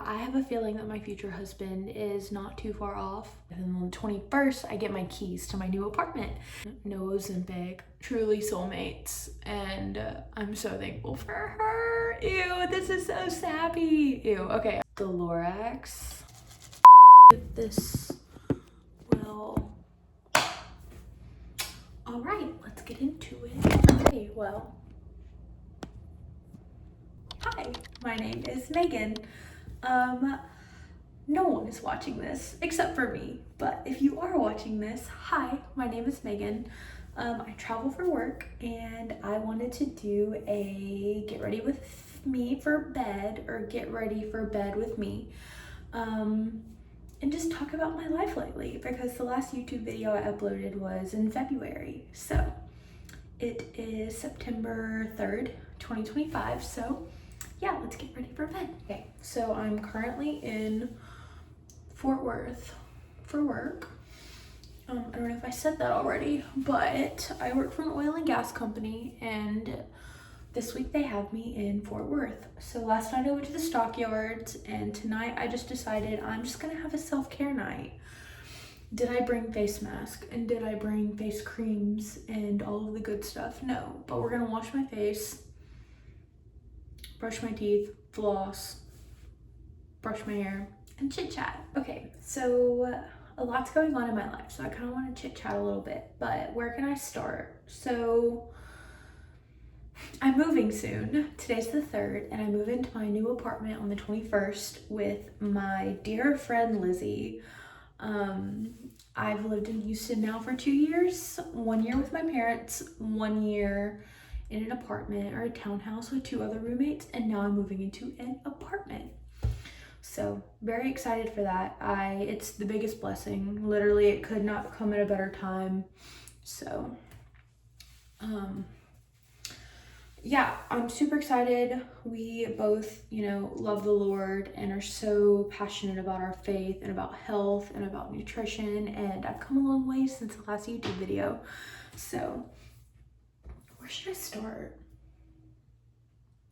I have a feeling that my future husband is not too far off. And on the 21st, I get my keys to my new apartment. No Ozempic, truly soulmates, and I'm so thankful for her. Ew, this is so sappy. Ew, okay. The Lorax. If this will... All right, let's get into it. Okay, well, hi, my name is Megan. No one is watching this except for me, but if you are watching this, hi, my name is Megan. I travel for work and I wanted to do a get ready with me for bed, or get ready for bed with me, and just talk about my life lately, because the last YouTube video I uploaded was in February. So it is September 3rd, 2025. So yeah, let's get ready for bed. Okay, so I'm currently in Fort Worth for work. I don't know if I said that already, but I work for an oil and gas company, and this week they have me in Fort Worth. So last night I went to the stockyards, and tonight I just decided I'm just gonna have a self-care night. Did I bring face mask, and did I bring face creams and all of the good stuff? No, but we're gonna wash my face, brush my teeth, floss, brush my hair, and chit chat. Okay, so a lot's going on in my life, so I kind of want to chit chat a little bit, but where can I start? So I'm moving soon. Today's the 3rd, and I move into my new apartment on the 21st with my dear friend Lizzie. I've lived in Houston now for 2 years, 1 year with my parents, 1 year in an apartment or a townhouse with 2 other roommates, and now I'm moving into an apartment. So very excited for that. It's the biggest blessing. Literally, it could not come at a better time. So yeah, I'm super excited. We both, love the Lord and are so passionate about our faith and about health and about nutrition, and I've come a long way since the last YouTube video. So where should I start?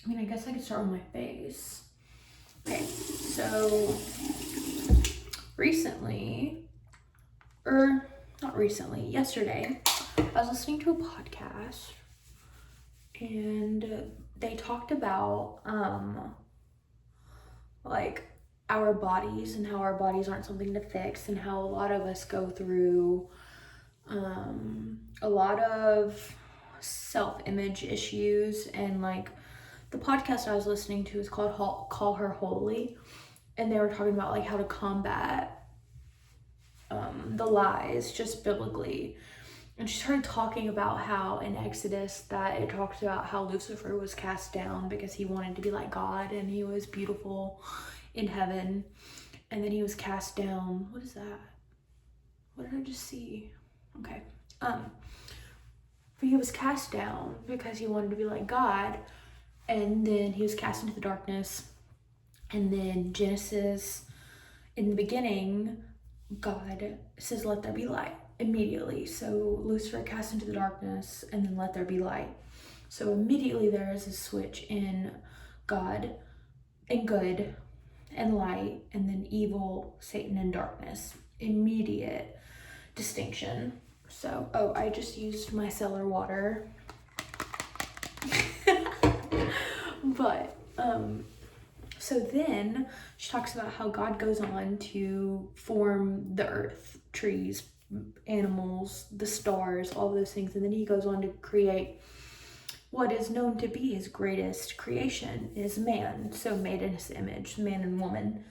I mean, I guess I could start with my face. Okay, so yesterday, I was listening to a podcast, and they talked about like our bodies, and how our bodies aren't something to fix, and how a lot of us go through a lot of self-image issues. And like, the podcast I was listening to is called Call Her Holy, and they were talking about like how to combat the lies just biblically. And she started talking about how in Exodus that it talks about how Lucifer was cast down because he wanted to be like God, and he was beautiful in heaven, and then he was cast down. What is that? What did I just see? Okay. But he was cast down because he wanted to be like God, and then he was cast into the darkness. And then Genesis, in the beginning, God says, "Let there be light," immediately. So Lucifer cast into the darkness, and then let there be light. So immediately there is a switch in God and good and light, and then evil, Satan, and darkness. Immediate distinction. So, I just used my cellar water. But, so then she talks about how God goes on to form the earth, trees, animals, the stars, all those things. And then he goes on to create what is known to be his greatest creation, is man. So made in his image, man and woman.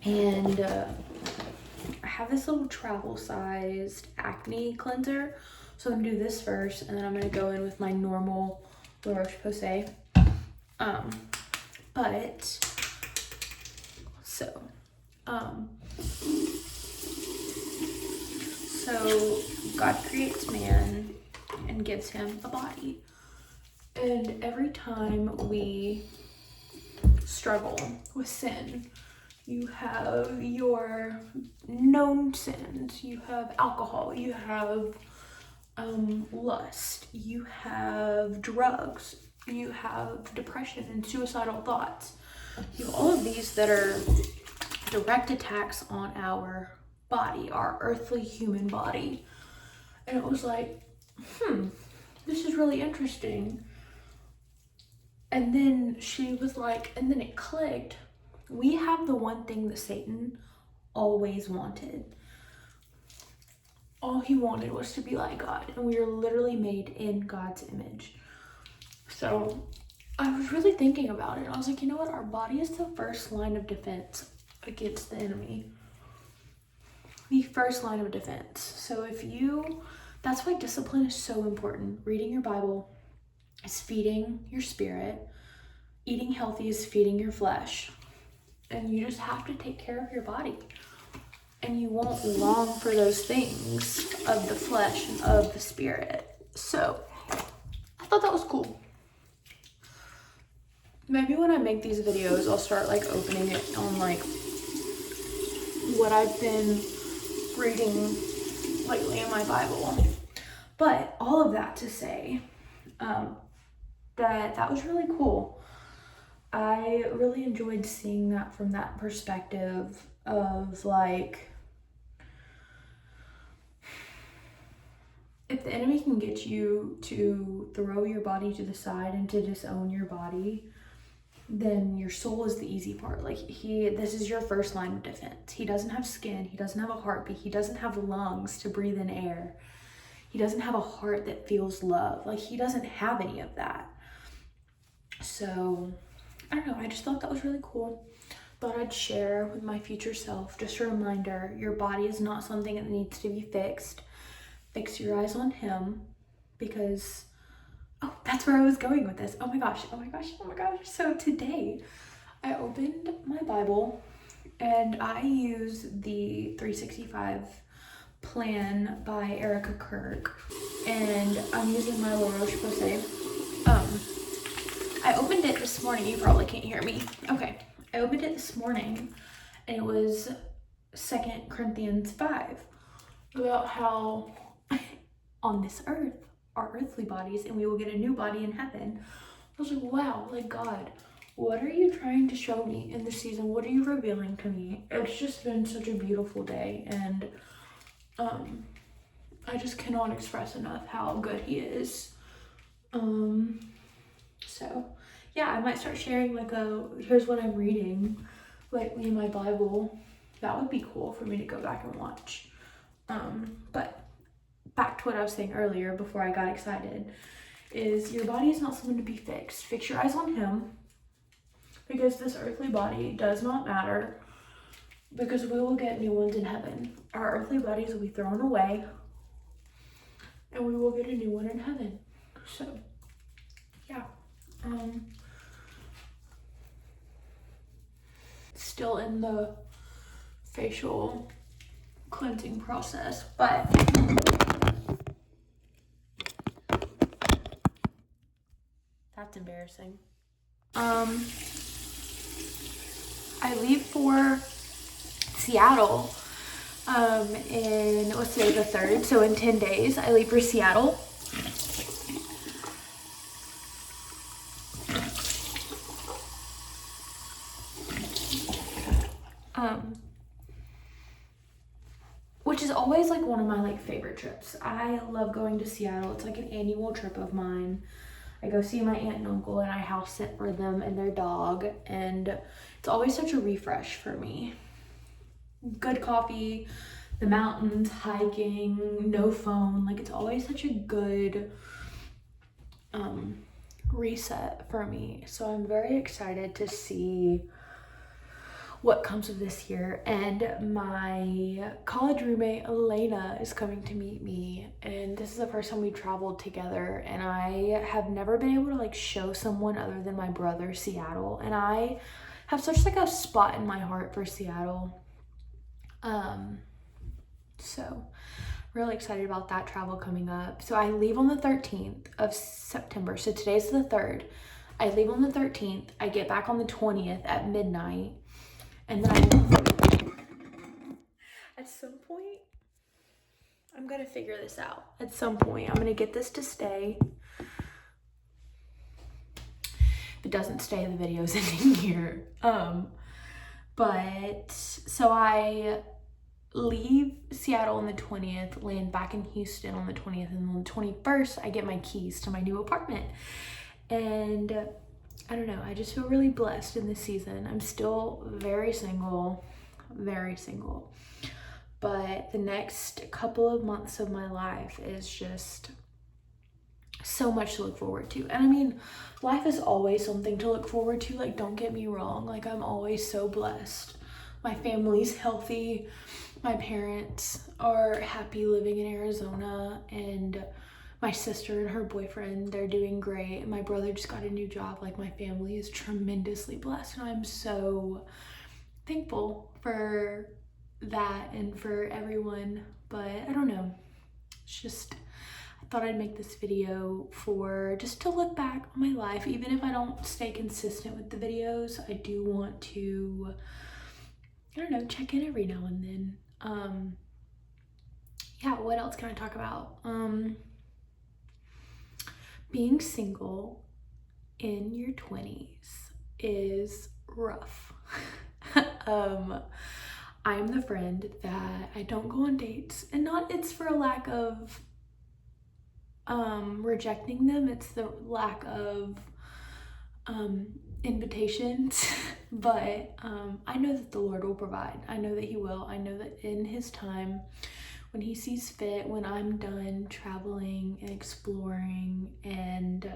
And I have this little travel-sized acne cleanser. So I'm gonna do this first, and then I'm gonna go in with my normal La Roche-Posay. So God creates man and gives him a body. And every time we struggle with sin, you have your known sins, you have alcohol, you have lust, you have drugs, you have depression and suicidal thoughts. You have all of these that are direct attacks on our body, our earthly human body. And it was like, this is really interesting. And then she was like, and then it clicked. We have the one thing that Satan always wanted. All he wanted was to be like God, and we are literally made in God's image. So I was really thinking about it. I was like, you know what? Our body is the first line of defense against the enemy. The first line of defense. So that's why discipline is so important. Reading your Bible is feeding your spirit. Eating healthy is feeding your flesh. And you just have to take care of your body. And you won't long for those things of the flesh and of the spirit. So I thought that was cool. Maybe when I make these videos, I'll start like opening it on like what I've been reading lately in my Bible. But all of that to say that was really cool. I really enjoyed seeing that from that perspective of like, if the enemy can get you to throw your body to the side and to disown your body, then your soul is the easy part. Like this is your first line of defense. He doesn't have skin. He doesn't have a heartbeat. He doesn't have lungs to breathe in air. He doesn't have a heart that feels love. Like he doesn't have any of that. So I don't know. I just thought that was really cool. Thought I'd share with my future self. Just a reminder, your body is not something that needs to be fixed. Fix your eyes on him, because that's where I was going with this. Oh my gosh. So today I opened my Bible and I use the 365 plan by Erica Kirk, and I'm using my La Roche-Posay. I opened it this morning. You probably can't hear me. Okay. I opened it this morning and it was 2 Corinthians 5 about how on this earth, our earthly bodies, and we will get a new body in heaven. I was like, wow, like God, what are you trying to show me in this season? What are you revealing to me? It's just been such a beautiful day, and I just cannot express enough how good he is. So yeah, I might start sharing like here's what I'm reading lately in my Bible. That would be cool for me to go back and watch. But back to what I was saying earlier before I got excited, is your body is not something to be fixed. Fix your eyes on him, because this earthly body does not matter, because we will get new ones in heaven. Our earthly bodies will be thrown away and we will get a new one in heaven. So yeah, still in the facial cleansing process, but that's embarrassing. I leave for Seattle in, let's say, the 3rd, so in 10 days I leave for Seattle. Which is always like one of my like favorite trips. I love going to Seattle. It's like an annual trip of mine. I go see my aunt and uncle, and I house sit for them and their dog, and it's always such a refresh for me. Good coffee, the mountains, hiking, no phone. Like, it's always such a good reset for me. So I'm very excited to see what comes of this year. And my college roommate Elena is coming to meet me, and this is the first time we've traveled together, and I have never been able to like show someone other than my brother Seattle, and I have such like a spot in my heart for Seattle. So really excited about that travel coming up. So I leave on the 13th of September, so today's the 3rd. I leave on the 13th. I get back on the 20th at midnight. And then at some point, I'm gonna figure this out. At some point, I'm gonna get this to stay. If it doesn't stay, the video's ending here. But so I leave Seattle on the 20th, land back in Houston on the 20th, and on the 21st, I get my keys to my new apartment. And I don't know, I just feel really blessed in this season. I'm still very single, but the next couple of months of my life is just so much to look forward to. And I mean, life is always something to look forward to, like, don't get me wrong, like, I'm always so blessed. My family's healthy, my parents are happy living in Arizona, and my sister and her boyfriend, they're doing great. My brother just got a new job. Like, my family is tremendously blessed, and I'm so thankful for that and for everyone. But I don't know, it's just, I thought I'd make this video for just to look back on my life. Even if I don't stay consistent with the videos, I do want to, I don't know, check in every now and then. Yeah, what else can I talk about? Being single in your 20s is rough. I'm the friend that I don't go on dates, and not it's for a lack of rejecting them, it's the lack of invitations. But I know that the Lord will provide. I know that he will. I know that in his time, when he sees fit, when I'm done traveling and exploring, and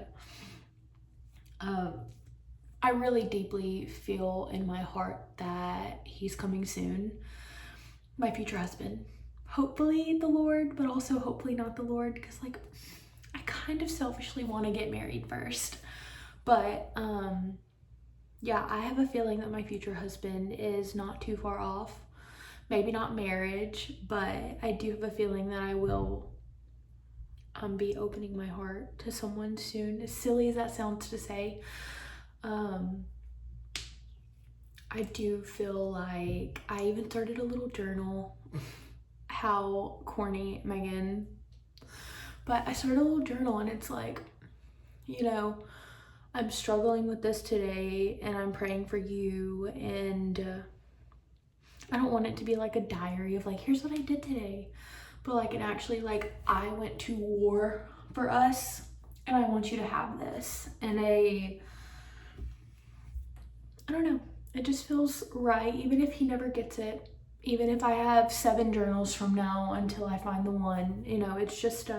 I really deeply feel in my heart that he's coming soon, my future husband. Hopefully the Lord, but also hopefully not the Lord, because like, I kind of selfishly want to get married first. But yeah, I have a feeling that my future husband is not too far off. Maybe not marriage, but I do have a feeling that I will be opening my heart to someone soon. As silly as that sounds to say, I do feel like I even started a little journal. How corny, Megan. But I started a little journal, and it's like, you know, I'm struggling with this today, and I'm praying for you, and I don't want it to be like a diary of like, here's what I did today, but like, and actually like, I went to war for us, and I want you to have this. And I don't know, it just feels right, even if he never gets it, even if I have 7 journals from now until I find the one, you know, it's just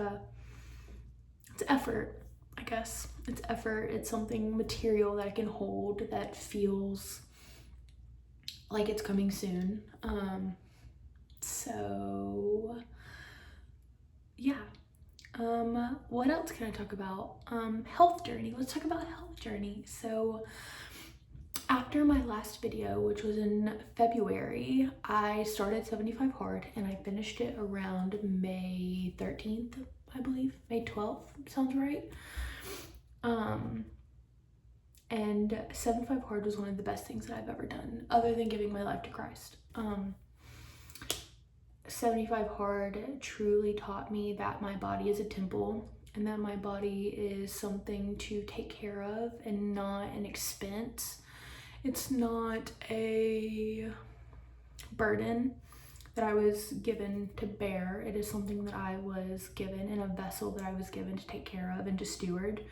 it's effort, I guess. It's effort. It's something material that I can hold that feels like it's coming soon. So yeah. What else can I talk about? Health journey. Let's talk about health journey. So after my last video, which was in February, I started 75 Hard, and I finished it around May 13th, I believe. May 12th, sounds right. And 75 Hard was one of the best things that I've ever done, other than giving my life to Christ. 75 Hard truly taught me that my body is a temple, and that my body is something to take care of and not an expense. It's not a burden that I was given to bear. It is something that I was given, in a vessel that I was given to take care of and to steward.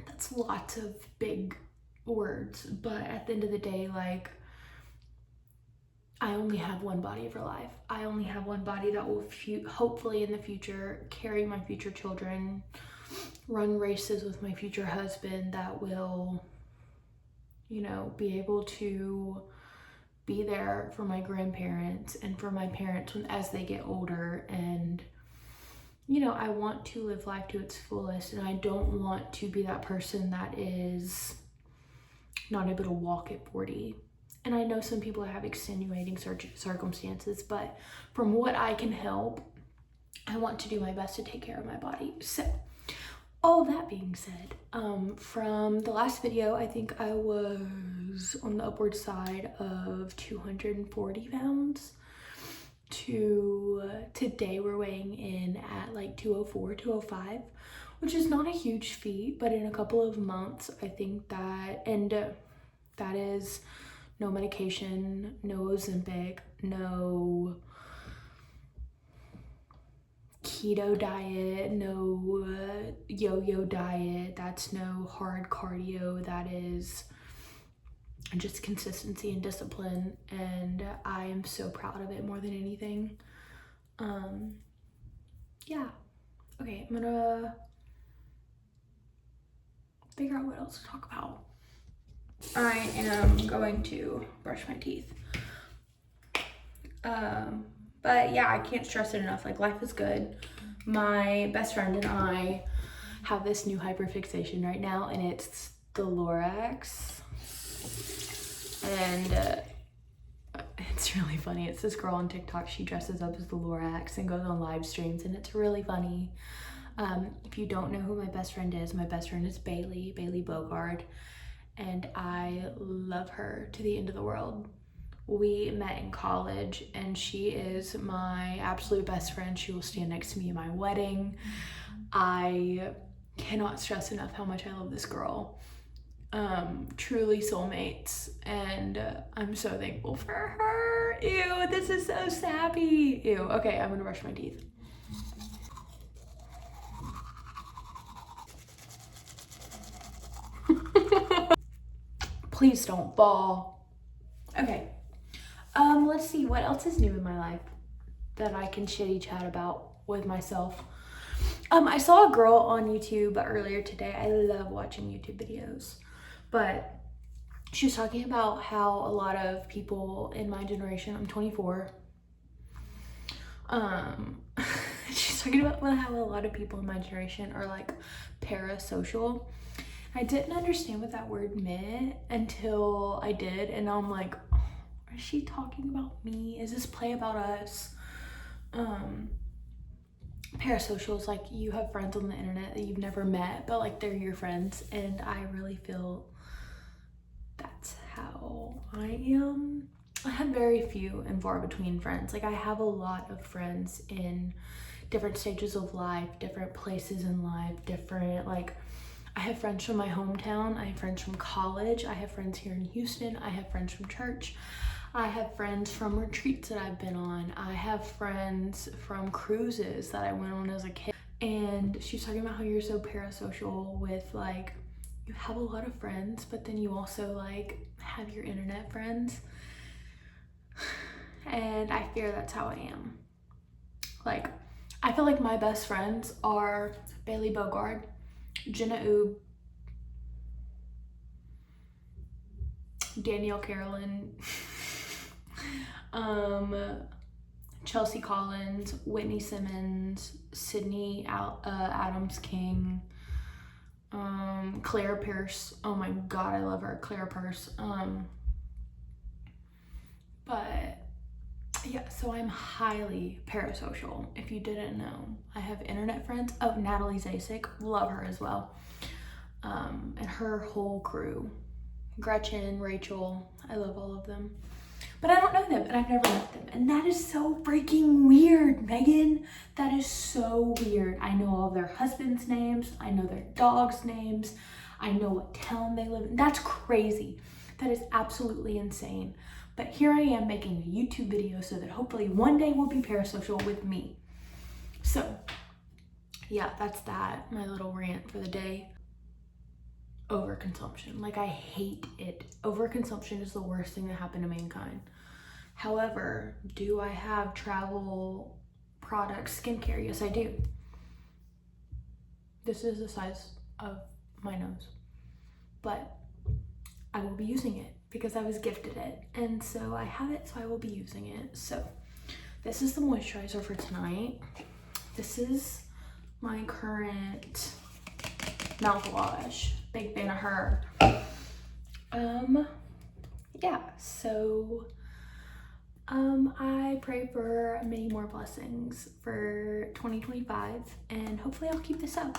That's lots of big words, but at the end of the day, like, I only have one body for life. I only have one body that will hopefully in the future carry my future children, run races with my future husband, that will, you know, be able to be there for my grandparents and for my parents as they get older. And you know, I want to live life to its fullest, and I don't want to be that person that is not able to walk at 40. And I know some people have extenuating circumstances, but from what I can help, I want to do my best to take care of my body. So all that being said, from the last video, I think I was on the upward side of 240 pounds. To today we're weighing in at like 204, 205, which is not a huge feat, but in a couple of months, I think that, and that is no medication, no Ozempic, no keto diet, no yo-yo diet, that's no hard cardio, that is just consistency and discipline, and I am so proud of it more than anything. Yeah. Okay, I'm gonna figure out what else to talk about. I am going to brush my teeth. But yeah, I can't stress it enough. Like, life is good. My best friend and I have this new hyperfixation right now, and it's the Lorax. And it's really funny. It's this girl on TikTok. She dresses up as the Lorax and goes on live streams, and it's really funny. If you don't know who my best friend is Bailey Bogard, and I love her to the end of the world. We met in college, and she is my absolute best friend. She will stand next to me in my wedding. I cannot stress enough how much I love this girl. Truly soulmates, and I'm so thankful for her. Ew, this is so sappy. Ew, okay, I'm gonna brush my teeth. Please don't fall. Okay. Let's see, what else is new in my life that I can shitty chat about with myself? I saw a girl on YouTube earlier today. I love watching YouTube videos, but she was talking about how a lot of people in my generation, I'm 24, she's talking about how a lot of people in my generation are like parasocial. I didn't understand what that word meant until I did, and now I'm like, is she talking about me? Is this play about us? Parasocial is like you have friends on the internet that you've never met, but like they're your friends, and I really feel that's how I am. I have very few and far between friends. Like, I have a lot of friends in different stages of life, different places in life, different, like, I have friends from my hometown, I have friends from college, I have friends here in Houston, I have friends from church, I have friends from retreats that I've been on, I have friends from cruises that I went on as a kid. And she's talking about how you're so parasocial with, like, you have a lot of friends, but then you also like have your internet friends. And I fear that's how I am. Like, I feel like my best friends are Bailey Bogard, Jenna Oob, Danielle Carolyn, Chelsea Collins, Whitney Simmons, Sydney Adams King, Claire Pierce. Oh my god, I love her, Claire Pierce. But yeah, so I'm highly parasocial, if you didn't know. I have internet friends. Oh, Natalie Zasik, love her as well. And her whole crew, Gretchen, Rachel, I love all of them. But I don't know them, and I've never met them. And that is so freaking weird, Megan. That is so weird. I know all of their husbands' names. I know their dogs' names. I know what town they live in. That's crazy. That is absolutely insane. But here I am making a YouTube video so that hopefully one day we'll be parasocial with me. So, yeah, that's that. My little rant for the day. Overconsumption. Like, I hate it. Overconsumption is the worst thing that happened to mankind. However, do I have travel products, skincare? Yes, I do. This is the size of my nose. But I will be using it because I was gifted it. And so I have it, so I will be using it. So this is the moisturizer for tonight. This is my current mouthwash. Big fan of her. Yeah, so I pray for many more blessings for 2025, and hopefully I'll keep this up.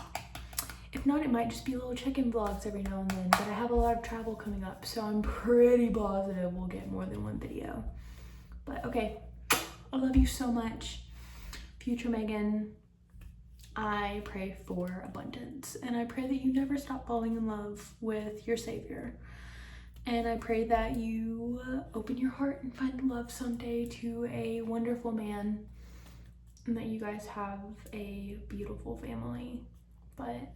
If not, it might just be little check-in vlogs every now and then, but I have a lot of travel coming up, so I'm pretty positive we'll get more than one video. But okay, I love you so much. Future Megan, I pray for abundance, and I pray that you never stop falling in love with your Savior. And I pray that you open your heart and find love someday to a wonderful man, and that you guys have a beautiful family. But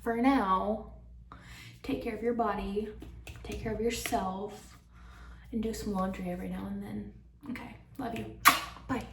for now, take care of your body, take care of yourself, and do some laundry every now and then. Okay, love you. Bye.